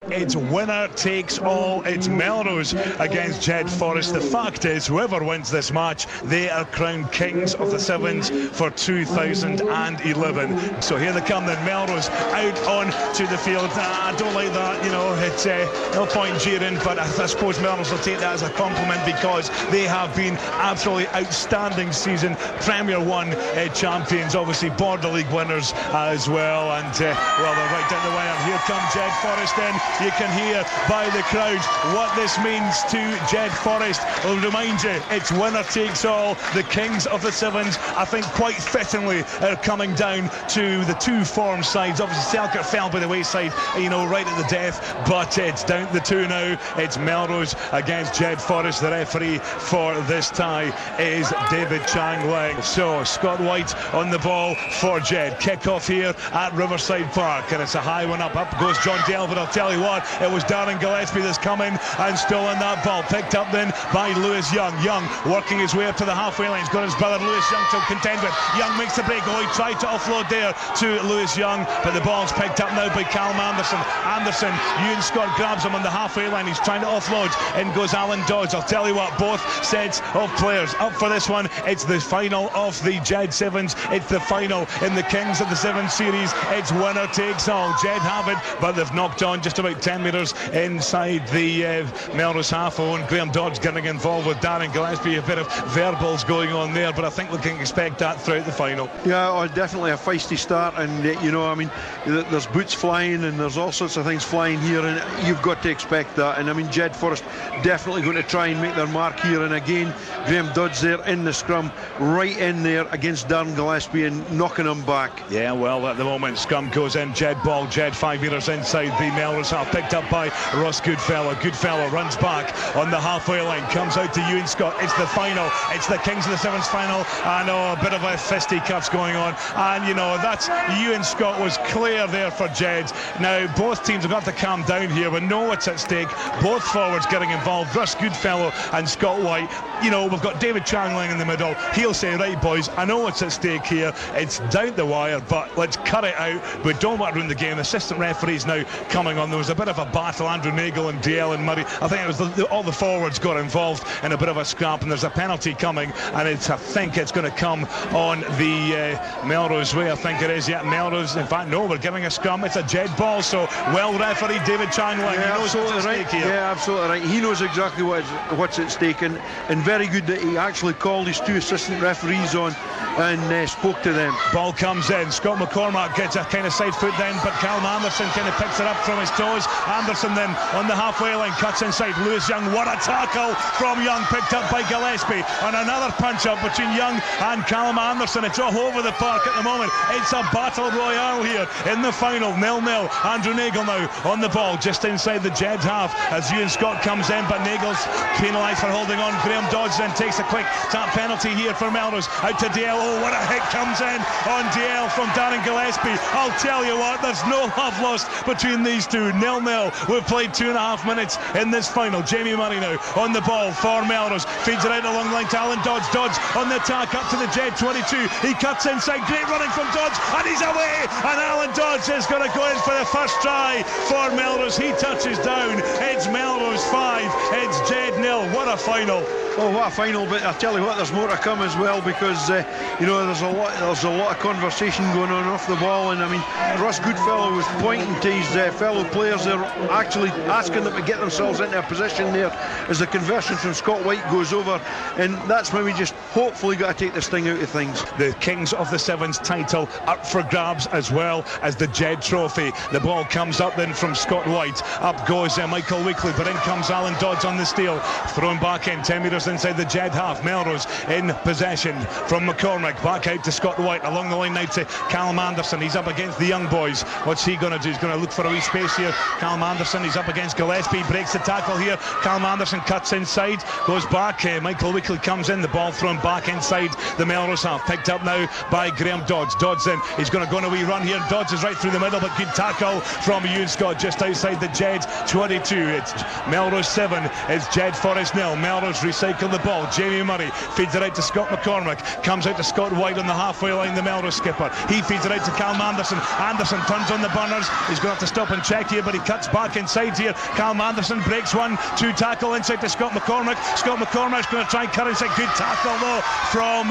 It's winner takes all. It's Melrose against Jedforest. The fact is, whoever wins this match, they are crowned kings of the Sevens for 2011. So here they come then, Melrose out on to the field. I don't like that, you know, it's no point jeering, but I suppose Melrose will take that as a compliment because they have been absolutely outstanding season. Premier 1 champions, obviously Border League winners as well, and well, they're right down the wire. Here come Jedforest then. You can hear by the crowd what this means to Jedforest. I'll remind you, it's winner takes all. The kings of the Sevens, I think quite fittingly, are coming down to the two form sides. Obviously Selkirk fell by the wayside, you know, right at the death, but it's down to the two now. It's Melrose against Jedforest. The referee for this tie is David Chang-Leng. So Scott White on the ball for Jed. Kick off here at Riverside Park, and it's a high one up goes John Dale, but I'll tell you what, it was Darren Gillespie that's coming and stolen that ball. Picked up then by Lewis Young. Young working his way up to the halfway line. He's got his brother Lewis Young to contend with. Young makes the break. Oh, he tried to offload there to Lewis Young, but the ball's picked up now by Callum Anderson. Ewan Scott grabs him on the halfway line. He's trying to offload. In goes Alan Dodds. I'll tell you what, both sets of players up for this one. It's the final of the Jed Sevens. It's the final in the Kings of the Sevens series. It's winner takes all. Jed have it, but they've knocked on just about 10 metres inside the Melrose half. Oh, and Graham Dodds getting involved with Darren Gillespie. A bit of verbals going on there, but I think we can expect that throughout the final. Yeah, definitely a feisty start, and you know, I mean, there's boots flying and there's all sorts of things flying here, and you've got to expect that. And I mean, Jedforest definitely going to try and make their mark here, and again, Graham Dodds there in the scrum, right in there against Darren Gillespie and knocking him back. Yeah, well, at the moment, scrum goes in, Jed ball, Jed 5 metres inside the Melrose half, picked up by Ross Goodfellow. Goodfellow runs back on the halfway line, comes out to Ewan Scott. It's the final, it's the Kings of the Sevens final. I know, a bit of a fisticuffs going on, and you know, that's Ewan Scott was clear there for Jed. Now, both teams have got to calm down here. We know what's at stake. Both forwards getting involved, Russ Goodfellow and Scott White. You know, we've got David Chang-Leng in the middle. He'll say, right boys, I know what's at stake here. It's down the wire, but let's cut it out. We don't want to ruin the game. Assistant referees now coming on. There was a bit of a battle, Andrew Nagle and DL and Murray. I think it was all the forwards got involved in a bit of a scrap, and there's a penalty coming, and I think it's going to come on the Melrose way. I think it is, yeah, Melrose. In fact, no, we're giving a scrum. It's a Jed ball, so well refereed David Chang-Leng. Yeah, he knows what's at stake here. Yeah, absolutely right. He knows exactly what's at stake, and very good that he actually called his two assistant referees on and spoke to them. Ball comes in. Scott McCormack gets a kind of side foot down, but Callum Anderson kind of picks it up from his toes. Anderson then on the halfway line cuts inside. Lewis Young, what a tackle from Young, picked up by Gillespie, and another punch up between Young and Callum Anderson. It's all over the park at the moment. It's a battle royale here in the final. 0-0. Andrew Nagle now on the ball just inside the Jed half as Ewan Scott comes in, but Nagle's penalised for holding on. Graham Dodds then takes a quick tap penalty here for Melrose. Out to DL. Oh, what a hit comes in on DL from Darren Gillespie. I'll tell you what, there's no love lost between these two. 0-0. We've played 2.5 minutes in this final. Jamie Murray now on the ball for Melrose. Feeds it out along the line to Alan Dodds. Dodds on the attack up to the Jed 22. He cuts inside. Great running from Dodds, and he's away. And Alan Dodds is going to go in for the first try for Melrose. He touches down. It's Melrose 5. It's Jed 0. What a final. Oh, what a final, but I tell you what, there's more to come as well, because you know, there's a lot of conversation going on off the ball, and I mean, Russ Goodfellow was pointing to his fellow players there, actually asking them to get themselves into a position there as the conversion from Scott White goes over, and that's when we just hopefully got to take this thing out of things. The Kings of the Sevens title up for grabs, as well as the Jed trophy. The ball comes up then from Scott White. Up goes Michael Weekly, but in comes Alan Dodds on the steal. Thrown back in, 10 metres inside the Jed half. Melrose in possession from McCormack. Back out to Scott White. Along the line now to Callum Anderson. He's up against the young boys. What's he going to do? He's going to look for a wee space here. Callum Anderson, he's up against Gillespie. Breaks the tackle here. Callum Anderson cuts inside. Goes back. Michael Weekly comes in. The ball thrown back inside the Melrose half. Picked up now by Graham Dodds. Dodds in. He's going to go on a wee run here. Dodds is right through the middle, but good tackle from Ewan Scott just outside the Jed 22. It's Melrose 7. It's Jedforest 0. 2-0. Melrose recycle the ball. Jamie Murray feeds it out to Scott McCormack. Comes out to Scott White on the halfway line, the Melrose skipper. He feeds it out to Calum Anderson. Anderson turns on the burners. He's going to have to stop and check here, but he cuts back inside here. Calum Anderson breaks one. 2 tackle inside to Scott McCormack. Scott McCormack's going to try and cut inside. Good tackle though from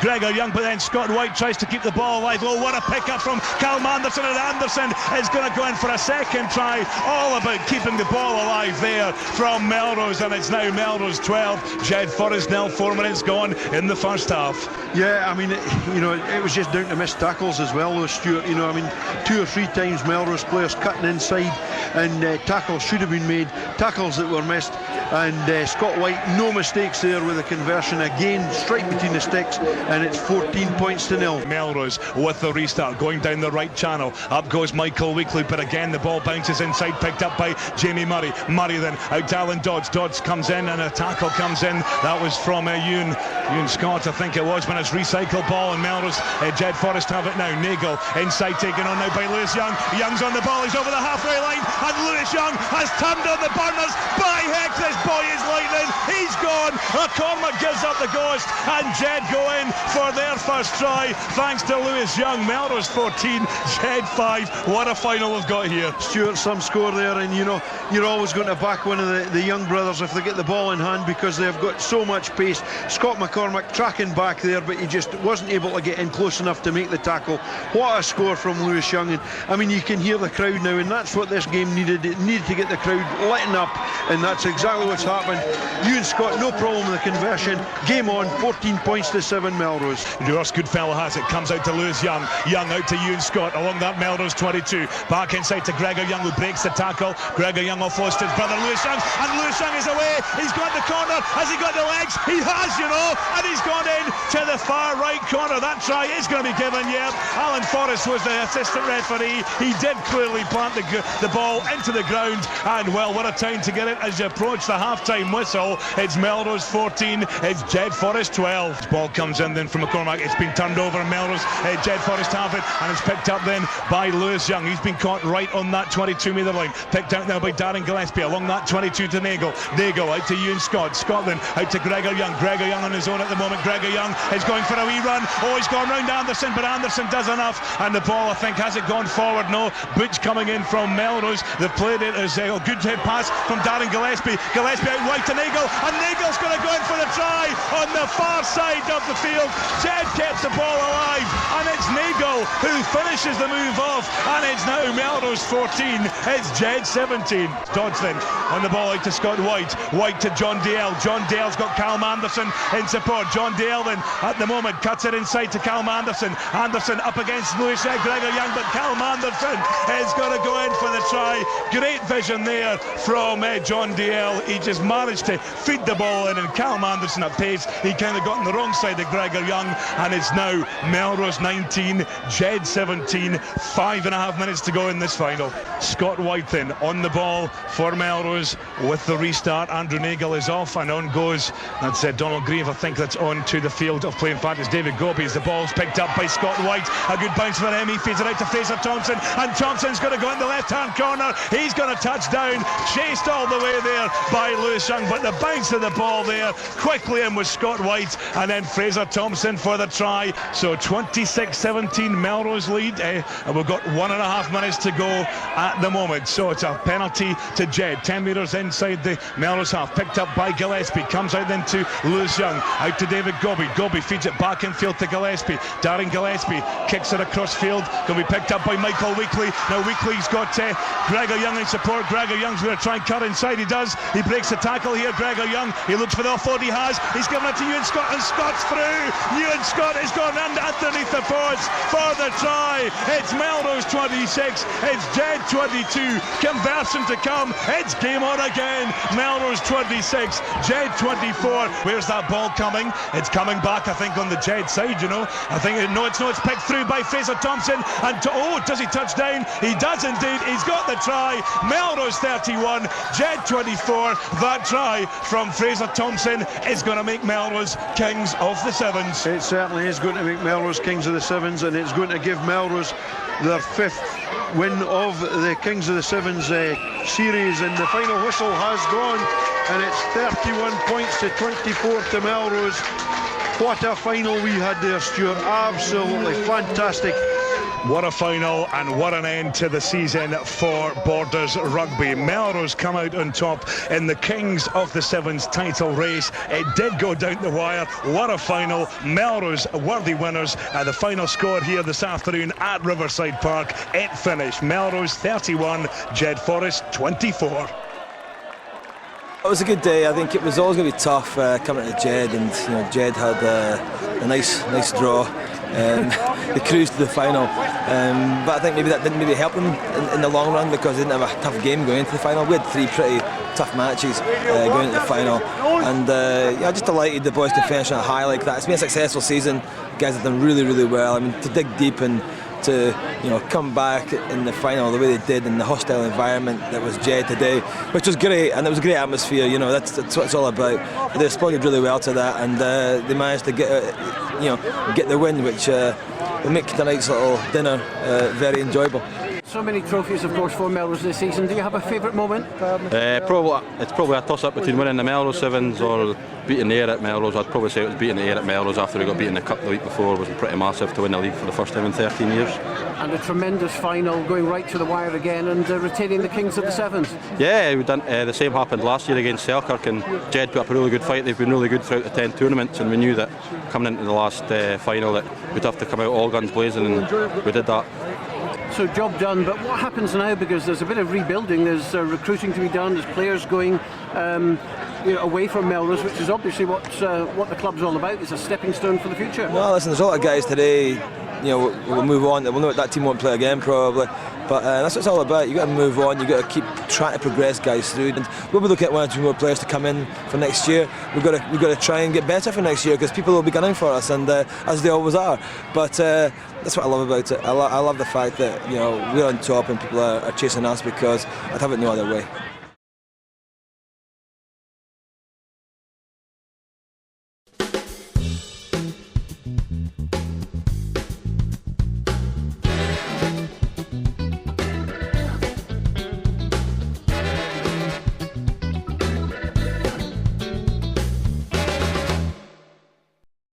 Gregor Young, but then Scott White tries to keep the ball alive. Oh, what a pickup from Calum Anderson, and Anderson is going to go in for a second try. All about keeping the ball alive there from Melrose, and it's now Melrose 12, Jedforest 0. 4 minutes gone in the first half. Yeah, I mean, it was just down to missed tackles as well, though, Stuart. 2 or 3 times Melrose players cutting inside, and tackles should have been made, tackles that were missed, and Scott White, no mistakes there with the conversion. Again, straight between the sticks, and it's 14 points to 0. Melrose with the restart, going down the right channel. Up goes Michael Weekly, but again the ball bounces inside, picked up by Jamie Murray. Murray then out to Alan Dodds. Dodds comes in, and a tackle comes in. That was from Ewan Scott, I think it was, when it's recycled ball, and Melrose, Jedforest have it now. Nagel inside, taken on now by Lewis Young. Young's on the ball, he's over the halfway line, and Lewis Young has turned on the burners. By heck, this boy is lightning. He's gone. McCormack gives up the ghost, and Jed go in for their first try thanks to Lewis Young. Melrose 14, Jed 5. What a final we've got here. Stuart, some score there, and you're always going to back one of the young brothers if they get the ball in hand, because they've got so much pace. Scott McCormack tracking back there, but he just wasn't able to get in close enough to make the tackle. What a score from Lewis Young. And I mean, you can hear the crowd now, and that's what this game needed. It needed to get the crowd lighting up, and that's exactly what's happened. Ewan Scott, no problem with the conversion. Game on, 14 points to 7 Melrose. Ross Goodfellow has it, comes out to Lewis Young. Young out to Ewan Scott along that Melrose 22. Back inside to Gregor Young, who breaks the tackle. Gregor Young offloads to his brother Lewis Young, and Lewis Young is away. He's got the corner. Has he got the legs? He has, and he's gone in to the far right corner. That try is going to be given, yeah. Alan Forrest was the assistant referee. He did clearly plant the ball into the ground, and well, what a time to get it as you approach the half-time whistle. It's Melrose 14, it's Jedforest 12. This ball comes in then from McCormack. It's been turned over, Melrose, Jedforest have it, and it's picked up then by Lewis Young. He's been caught right on that 22-metre line. Picked out now by Darren Gillespie along that 22 to Nagel. Nagel out to Ewan Scott. Scotland out to Gregor Young. Gregor Young on his own at the moment. Gregor Young is going for a wee run. Oh, he's gone round Anderson, but Anderson does enough, and the ball, I think, has it gone forward? No. Butch coming in from Melrose. They've played it as a good head pass from Darren Gillespie. Gillespie out wide to Nagel, and Nagel's going to go in for the try on the far side of the field. Jed kept the ball alive, and it's Nagel who finishes the move off, and it's now Melrose 14, it's Jed 17. Dodds then on the ball out to Scott White. White to John Dale. John Dale's got Calum Anderson in support. John Dale then at the moment cuts it inside to Calum Anderson. Anderson up against Lewis Gregor Young, but Calum Anderson is going to go in for the try. Great vision there from John Dale. He just managed to feed the ball in, and Calum Anderson at pace, he kind of got on the wrong side of Gregor Young, and it's now Melrose 19, Jed 17, 5.5 minutes to go in this final. Scott White then on the ball for Melrose with the restart. Andrew Nagel is off, and on goes, that's Donald Grieve, I think that's on to the field of play. In fact, it's David Gobi as the ball's picked up by Scott White. A good bounce for him. He feeds it out to Fraser Thompson, and Thompson's going to go in the left-hand corner. He's going to touch down, chased all the way there by Lewis Young, but the bounce of the ball there quickly in with Scott White, and then Fraser Thompson for the try. So 26-17 Melrose lead, and we've got 1.5 minutes to go at the moment. So it's a penalty to Jed, 10 metres inside the Melrose half, picked up by Gillespie, comes out then to Lewis Young, out to David Gobi. Gobi feeds it back in field to Gillespie. Darren Gillespie kicks it across field, going to be picked up by Michael Weekly. Now Weekly's got Gregor Young in support. Gregor Young's going to try and cut inside. He does. He breaks the tackle here. Gregor Young, he looks for the offload. He has. He's given it to Ewan Scott, and Scott's through. Ewan Scott has gone underneath the boards for the try. It's Melrose 26, it's Jed 22. Conversion to come. It's game on again. Melrose 26, Jed 24. Where's that ball coming? It's coming back, I think, on the Jed side, I think, it's picked through by Fraser Thompson, and does he touch down? He does indeed. He's got the try. Melrose 31, Jed 24. That try from Fraser Thompson is going to make Melrose kings of the Sevens. It certainly is going to make Melrose kings of the Sevens, and it's going to give Melrose their 5th win of the Kings of the Sevens series, and the final whistle has gone, and it's 31 points to 24 to Melrose. What a final we had there, Stuart. Absolutely fantastic. What a final and what an end to the season for Borders Rugby. Melrose come out on top in the Kings of the Sevens title race. It did go down the wire. What a final. Melrose worthy winners. The final score here this afternoon at Riverside Park. It finished Melrose 31, Jedforest 24. It was a good day. I think it was always going to be tough coming to Jed, and Jed had a nice draw. They cruised to the final, but I think maybe that didn't help them in the long run, because they didn't have a tough game going into the final. We had 3 pretty tough matches going into the final, and just delighted the boys to finish on a high like that. It's been a successful season. The guys have done really well. I mean, to dig deep and to come back in the final the way they did in the hostile environment that was Jed today, which was great, and it was a great atmosphere. That's what it's all about. They responded really well to that, and they managed to get the win, which will make tonight's little dinner very enjoyable. So many trophies, of course, for Melrose this season. Do you have a favourite moment? It's probably a toss-up between winning the Melrose Sevens or beating the Ayr at Melrose. I'd probably say it was beating the Ayr at Melrose after we got beaten the Cup the week before. It was pretty massive to win the league for the first time in 13 years. And a tremendous final, going right to the wire again, and retaining the Kings of the Sevens. Yeah, we've done the same happened last year against Selkirk, and Jed put up a really good fight. They've been really good throughout the 10 tournaments, and we knew that coming into the last final that we'd have to come out all guns blazing, and we did that. So job done, but what happens now? Because there's a bit of rebuilding, there's recruiting to be done, there's players going away from Melrose, which is obviously what the club's all about. It's a stepping stone for the future. Well, listen, there's a lot of guys today, we'll move on. We'll know that team won't play again probably, but that's what it's all about. You've got to move on, you've got to keep trying to progress guys through, and we'll be looking at 1 or 2 more players to come in for next year. We've got to try and get better for next year, because people will be gunning for us, and as they always are. But that's what I love about it. I love the fact that we're on top and people are chasing us, because I'd have it no other way.